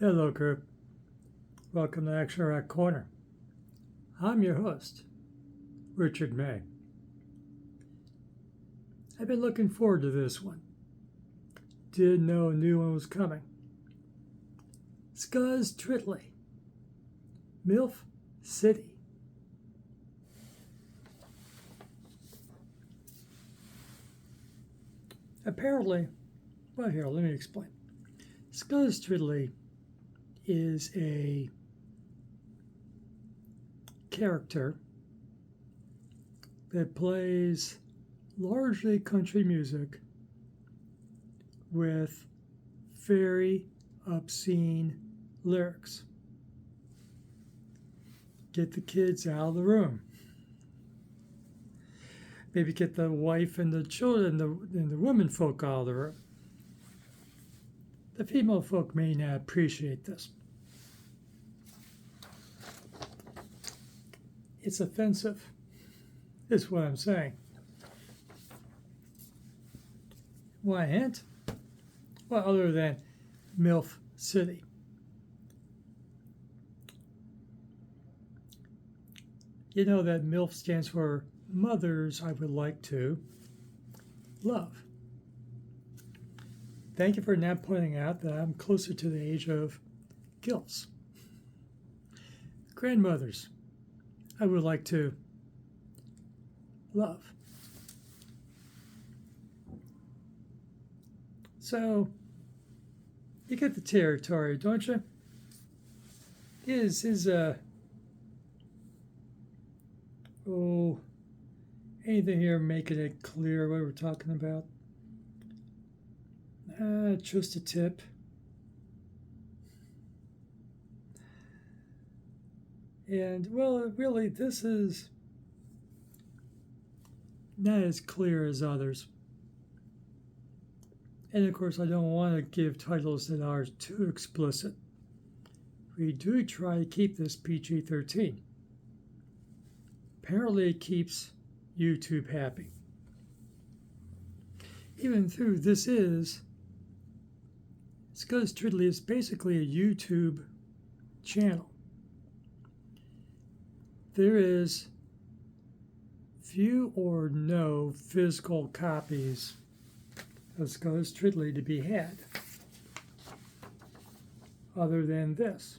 Hello, group. Welcome to Action Rock Corner. I'm your host, Richard May. I've been looking forward to this one. Didn't know a new one was coming. Scuzz Twittly, MILF City. Apparently, well, here, let me explain. Scuzz Twittly is a character that plays largely country music with very obscene lyrics. Get the kids out of the room. Maybe get the wife and the children and the women folk out of the room. The female folk may not appreciate this. It's offensive, is what I'm saying. Want a hint? Well, other than MILF City. You know that MILF stands for Mothers I Would Like to Love. Thank you for not pointing out that I'm closer to the age of GILFs. Grandmothers I would like to love. So, you get the territory, don't you? Is anything here making it clear what we're talking about? Just a tip. And, well, really, this is not as clear as others. And, of course, I don't want to give titles that are too explicit. We do try to keep this PG-13. Apparently, it keeps YouTube happy. Even though this is Scuzz Twittly is basically a YouTube channel. There is few or no physical copies of Scuzz Twittly to be had, other than this.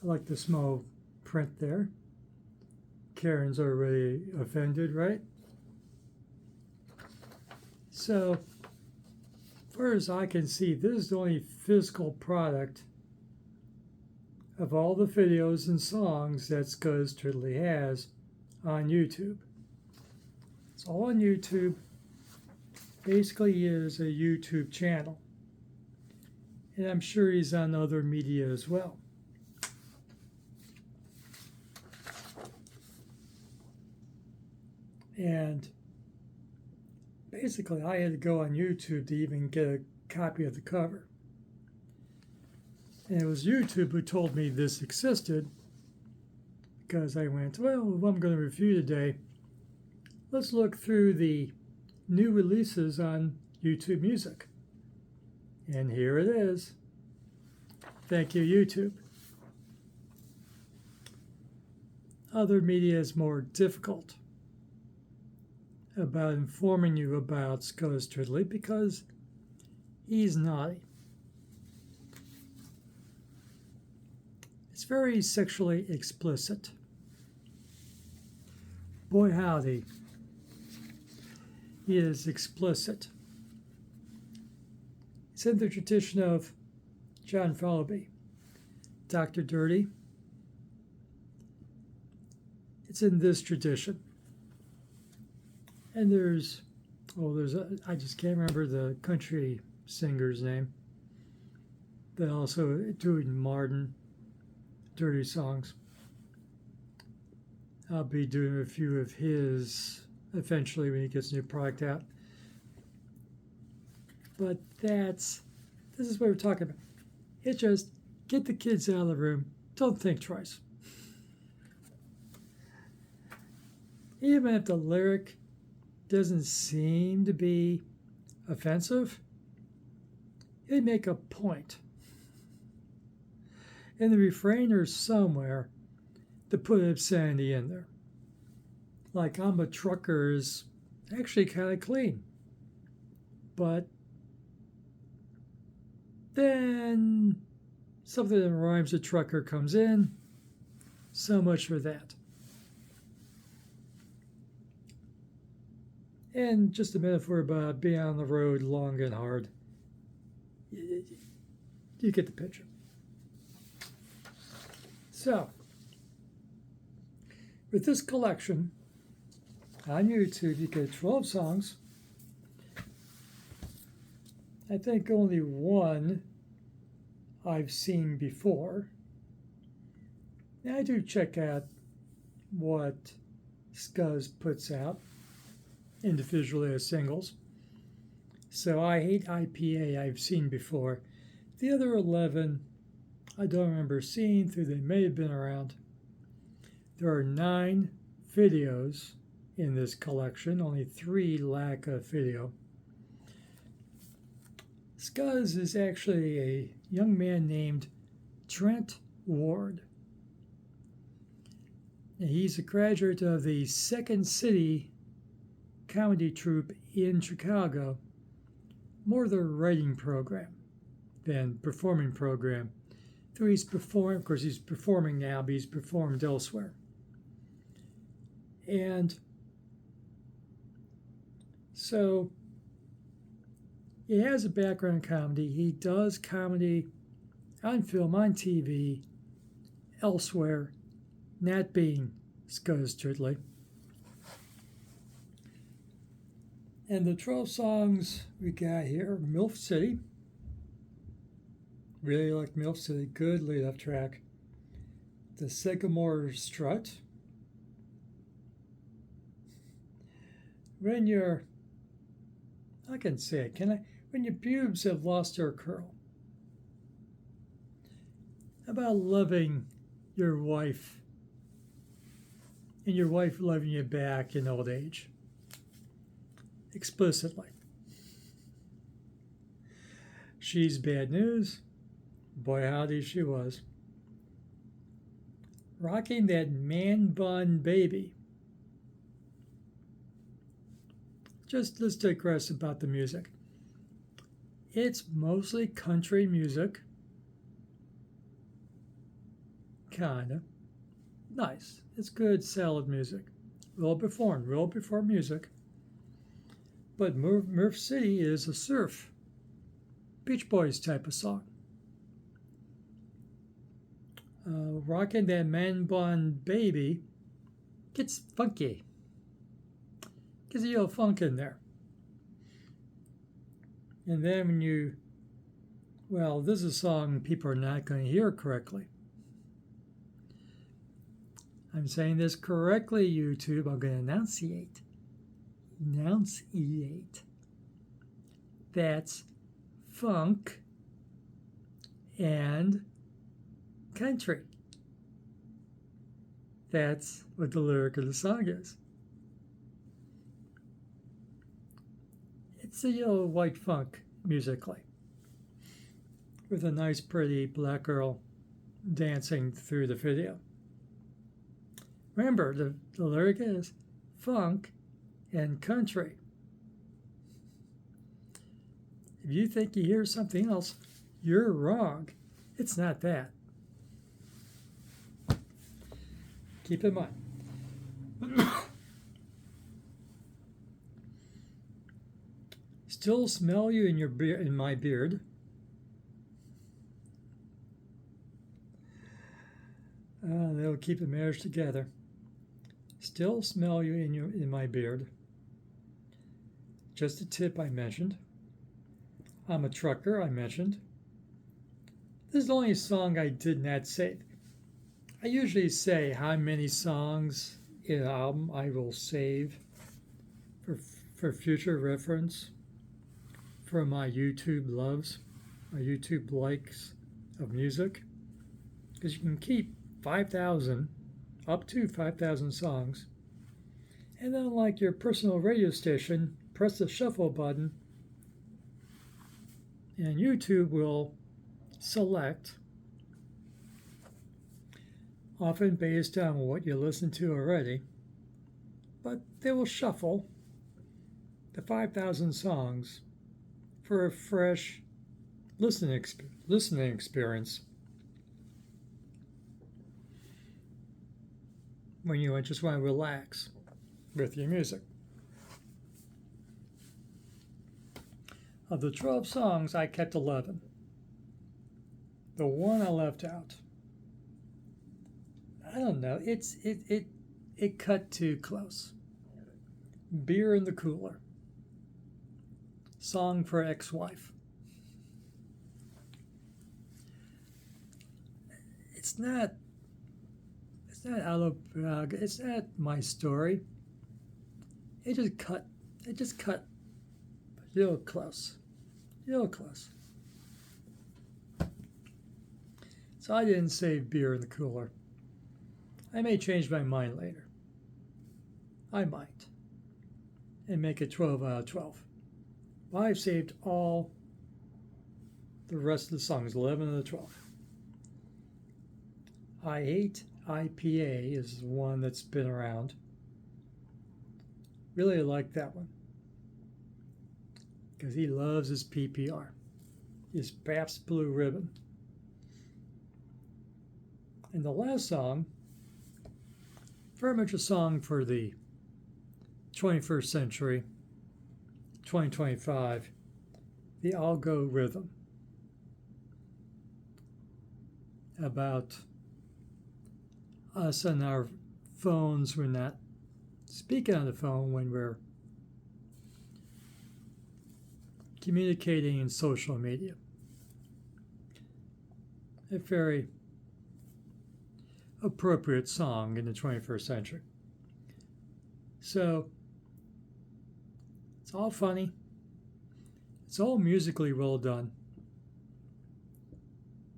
I like the small print there. Karen's already offended, right? So, as far as I can see, this is the only physical product of all the videos and songs that Scuzz Twittly has on YouTube. It's all on YouTube. Basically is a YouTube channel. And I'm sure he's on other media as well. And basically, I had to go on YouTube to even get a copy of the cover. And it was YouTube who told me this existed, because I went, well, what I'm going to review today, let's look through the new releases on YouTube Music. And here it is. Thank you, YouTube. Other media is more difficult about informing you about Scuzz Twittly because he's naughty. It's very sexually explicit. Boy howdy, he is explicit. It's in the tradition of John Fallowby, Dr. Dirty. It's in this tradition. And I just can't remember the country singer's name that also doing modern dirty songs. I'll be doing a few of his eventually when he gets a new product out. But this is what we're talking about. It's just get the kids out of the room. Don't think twice. Even if the lyric doesn't seem to be offensive, they make a point in the refrain or somewhere to put obscenity in there. Like I'm a trucker is actually kind of clean. But then something that rhymes with trucker comes in. So much for that. And just a metaphor about being on the road long and hard. You get the picture. So, with this collection on YouTube, you get 12 songs. I think only one I've seen before. Now, I do check out what Scuzz puts out individually as singles. So I Hate IPA I've seen before. The other 11 I don't remember seeing, though they may have been around. There are 9 videos in this collection, only 3 lack a video. Scuzz is actually a young man named Trent Ward. He's a graduate of the Second City comedy troupe in Chicago, more the writing program than performing program. Though he's performed, of course he's performing now, but he's performed elsewhere. And so he has a background in comedy. He does comedy on film, on TV, elsewhere, not being Scuzz Twittly. And the 12 songs we got here, MILF City. Really like MILF City, good lead-up track. The Sycamore Strut. When you're, I can say it, can I? When your pubes have lost their curl. How about loving your wife and your wife loving you back in old age? Explicitly. She's bad news. Boy, howdy she was. Rocking that man bun baby. Just let's digress about the music. It's mostly country music. Kinda. Nice. It's good, solid music. Well performed music. But MILF City is a surf, Beach Boys type of song. Rockin' That Man Bun Baby gets funky. Gets a little funk in there. And then when you, well, this is a song people are not going to hear correctly. I'm saying this correctly, YouTube. I'm going to enunciate. That's funk and country. That's what the lyric of the song is. It's a yellow white funk musically, with a nice pretty black girl dancing through the video. Remember, the lyric is funk and country. If you think you hear something else, you're wrong. It's not that. Keep in mind. Still smell you in your in my beard. They'll keep the marriage together. Still smell you in my beard. Just a tip I mentioned. I'm a trucker, I mentioned. This is the only song I did not save. I usually say how many songs in an album I will save for future reference for my YouTube loves, my YouTube likes of music. Because you can keep 5,000, up to 5,000 songs. And then like your personal radio station, press the shuffle button And YouTube will select, often based on what you listen to already, but they will shuffle the 5,000 songs for a fresh listening experience when you just want to relax with your music. Of the 12 songs, I kept 11. The one I left out, I don't know, it cut too close. Beer in the Cooler. Song for Ex-Wife. It's not it's not my story. It just cut a little close. So I didn't save Beer in the Cooler. I may change my mind later. I might. And make it 12 out of 12. But I've saved all the rest of the songs, 11 of the 12. I Hate IPA is one that's been around. Really like that one. Because he loves his PPR. His Pabst Blue Ribbon. And the last song, very much a song for the 21st century, 2025, the Algo Rhythm. About us and our phones, we're not speaking on the phone when we're communicating in social media. A very appropriate song in the 21st century. So, it's all funny. It's all musically well done.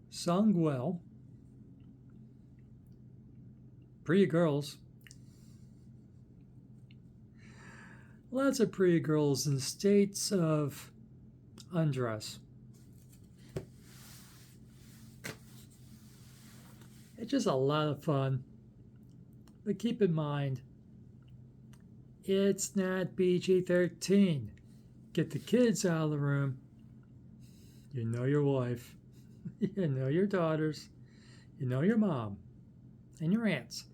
Sung well. Pretty girls. Lots of pretty girls in states of undress. It's just a lot of fun. But keep in mind, it's not PG-13. Get the kids out of the room. You know your wife. You know your daughters. You know your mom. And your aunts.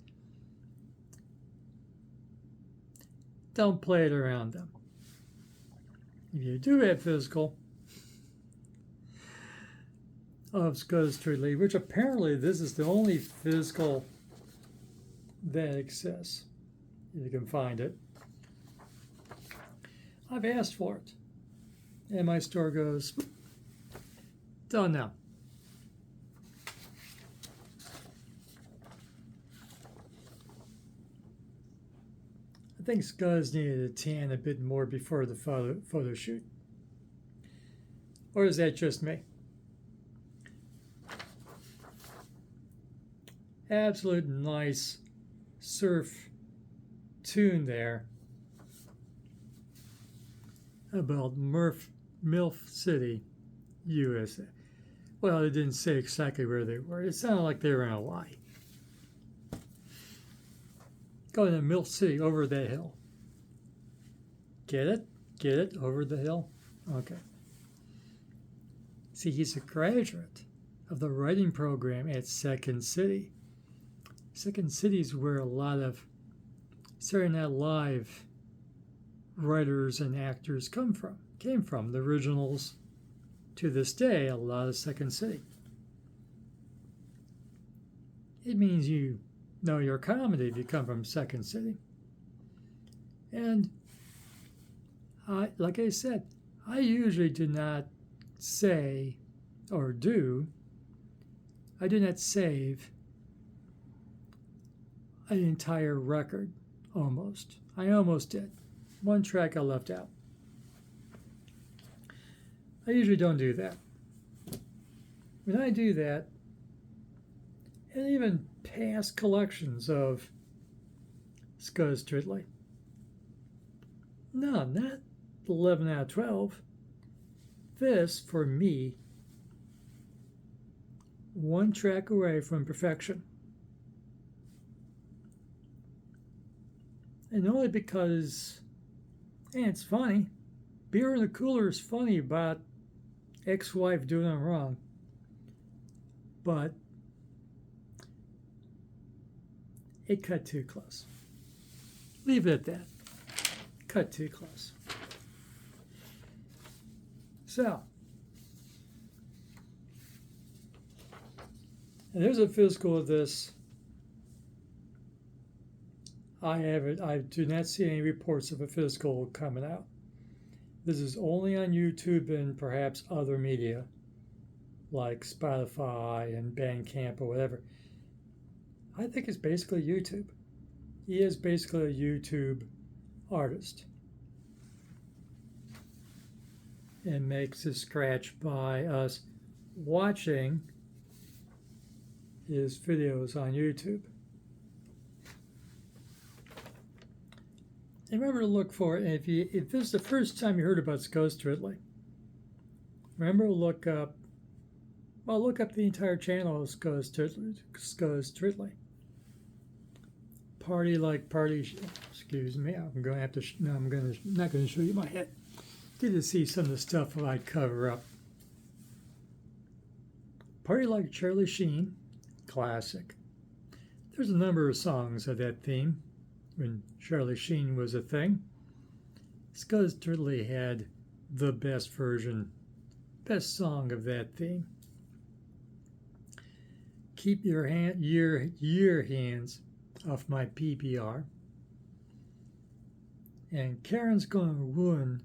Don't play it around them. If you do have physical of Scuzz Twittly, which apparently this is the only physical that exists, if you can find it. I've asked for it. And my store goes, don't know. I think Scuzz needed to tan a bit more before the photo shoot. Or is that just me? Absolute nice surf tune there about MILF City, USA. Well, it didn't say exactly where they were. It sounded like they were in Hawaii. Going to MILF City, over the hill. Get it? Get it? Over the hill? Okay. See, he's a graduate of the writing program at Second City. Second City is where a lot of Saturday Night Live writers and actors came from. The originals, to this day, a lot of Second City. It means you know your comedy if you come from Second City. And like I said, I usually do not say or do. I do not save an entire record, almost. I almost did. One track I left out. I usually don't do that. When I do that, and even past collections of Scuzz Twittly, no, not 11 out of 12. this, for me, one track away from perfection. And only because, and it's funny, beer in the cooler is funny about ex-wife doing it wrong. But it cut too close. Leave it at that. Cut too close. So, and there's a physical of this. I do not see any reports of a physical coming out. This is only on YouTube and perhaps other media like Spotify and Bandcamp or whatever. I think it's basically YouTube. He is basically a YouTube artist and makes a scratch by us watching his videos on YouTube. And remember to look for it. If this is the first time you heard about Scuzz Twittly, remember to look up the entire channel of Scuzz Twittly. Party like party. Excuse me. I'm going to have to. No, I'm not going to show you my head. Get to see some of the stuff that I cover up. Party like Charlie Sheen, classic. There's a number of songs of that theme when Charlie Sheen was a thing. Scuzz Twittly had the best version, best song of that theme. Keep your hands off my PBR. And Karen's gonna ruin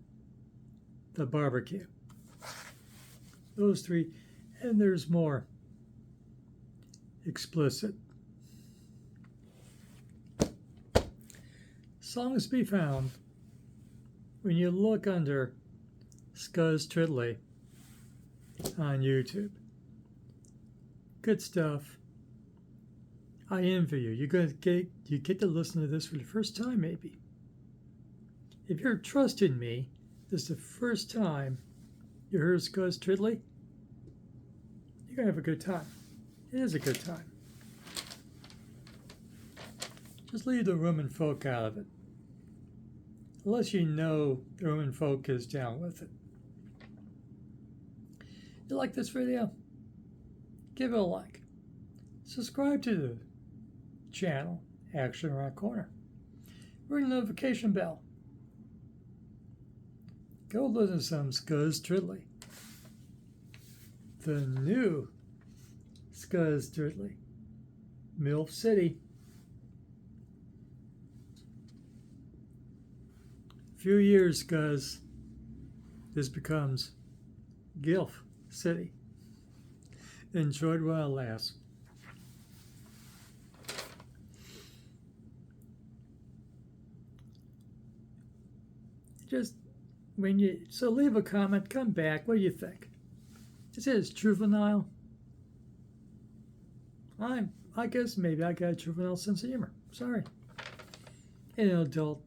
the barbecue. Those three, and there's more explicit. Songs to be found when you look under Scuzz Twittly on YouTube. Good stuff. I envy you. You get to listen to this for the first time, maybe. If you're trusting me, this is the first time you heard Scuzz Twittly, you're gonna have a good time. It is a good time. Just leave the women folk out of it. Unless you know the women folk is down with it. You like this video? Give it a like. Subscribe to the channel, Action Around Corner. Ring the notification bell. Go listen to some Scuzz Twittly. The new Scuzz Twittly. MILF City. Few years, Scuzz, this becomes GILF City. Enjoyed while it lasts. Just when you leave a comment, come back. What do you think? It says juvenile. I guess maybe I got a juvenile sense of humor. Sorry. In an adult,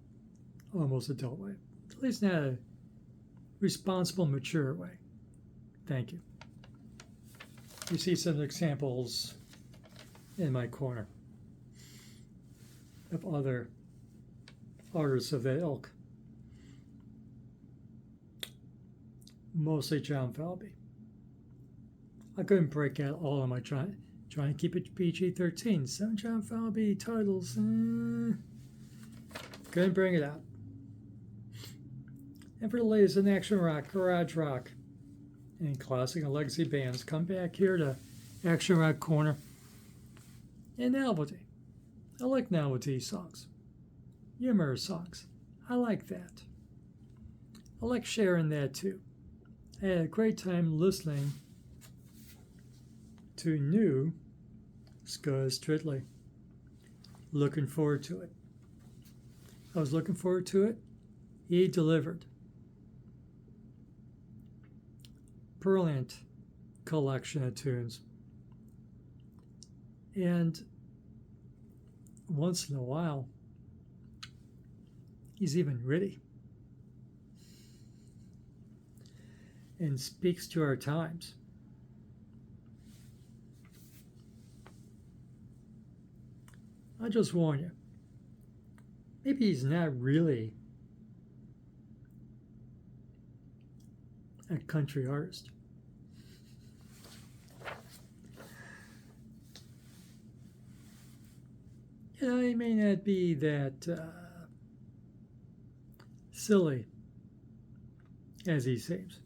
almost adult way. At least not a responsible, mature way. Thank you. You see some examples in my corner of other artists of that ilk. Mostly John Falvey. I couldn't break out all of my trying to keep it PG-13. Some John Falvey titles, couldn't bring it out. And for the latest in action rock, garage rock, and classic and legacy bands, come back here to Action Rock Corner. And novelty. I like novelty songs. Humor songs. I like that. I like sharing that too. I had a great time listening to new Scuzz Twittly. Looking forward to it. I was looking forward to it. He delivered. Brilliant collection of tunes. And once in a while, he's even witty. and speaks to our times. I'll just warn you, maybe he's not really a country artist. You know, he may not be that silly as he seems.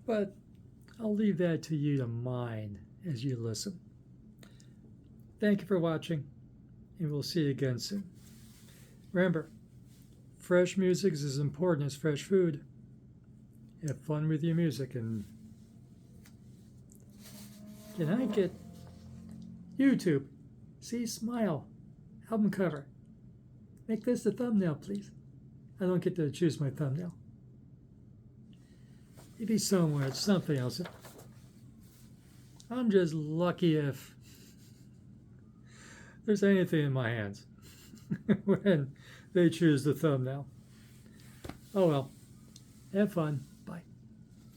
But I'll leave that to you to mind as you listen. Thank you for watching, and we'll see you again soon. Remember, fresh music is as important as fresh food. Have fun with your music, and can I get YouTube? See, smile, album cover. Make this the thumbnail, please. I don't get to choose my thumbnail. Maybe somewhere it's something else. I'm just lucky if there's anything in my hands when they choose the thumbnail. Oh well, have fun.